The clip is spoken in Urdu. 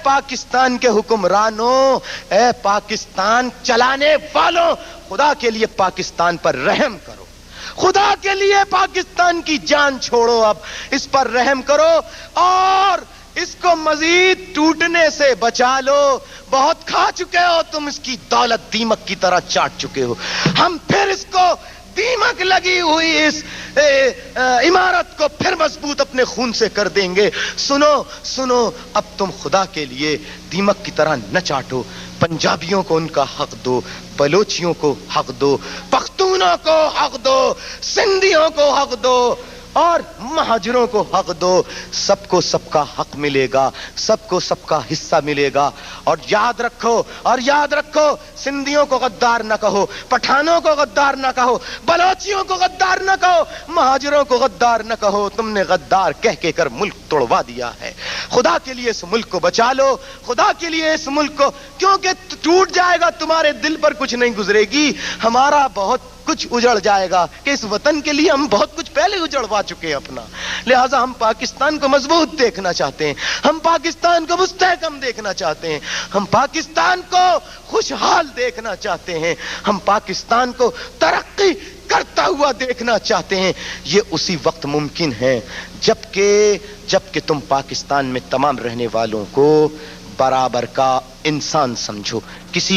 پاکستان کے حکمرانوں، اے پاکستان چلانے والوں، خدا کے لیے پاکستان پر رحم کرو، خدا کے لیے پاکستان کی جان چھوڑو، اب اس پر رحم کرو اور اس کو مزید ٹوٹنے سے بچا لو۔ بہت کھا چکے ہو تم، اس کی دولت دیمک کی طرح چاٹ چکے ہو، ہم پھر اس کو دیمک لگی ہوئی اس عمارت کو پھر مضبوط اپنے خون سے کر دیں گے۔ سنو سنو، اب تم خدا کے لیے دیمک کی طرح نہ چاٹو، پنجابیوں کو ان کا حق دو، بلوچیوں کو حق دو، پختونوں کو حق دو، سندھیوں کو حق دو اور مہاجروں کو حق دو، سب کو سب کا حق ملے گا، سب کو سب کا حصہ ملے گا۔ اور یاد رکھو سندھیوں کو غدار نہ کہو، پٹھانوں کو غدار نہ کہو، بلوچیوں کو غدار نہ کہو، مہاجروں کو غدار نہ کہو، تم نے غدار کہہ کے کر ملک توڑوا دیا ہے۔ خدا کے لیے اس ملک کو بچا لو، خدا کے لیے اس ملک کو، کیونکہ ٹوٹ جائے گا، تمہارے دل پر کچھ نہیں گزرے گی، ہمارا بہت کچھ اجڑ جائے گا کہ اس وطن کے لیے ہم بہت کچھ پہلے اجڑوا چکے ہیں اپنا، لہٰذا ہم پاکستان کو مضبوط دیکھنا چاہتے ہیں، ہم پاکستان کو مستحکم دیکھنا چاہتے ہیں، ہم پاکستان کو خوشحال دیکھنا چاہتے ہیں، ہم پاکستان کو ترقی کرتا ہوا دیکھنا چاہتے ہیں۔ یہ اسی وقت ممکن ہے جبکہ تم پاکستان میں تمام رہنے والوں کو برابر کا انسان سمجھو، کسی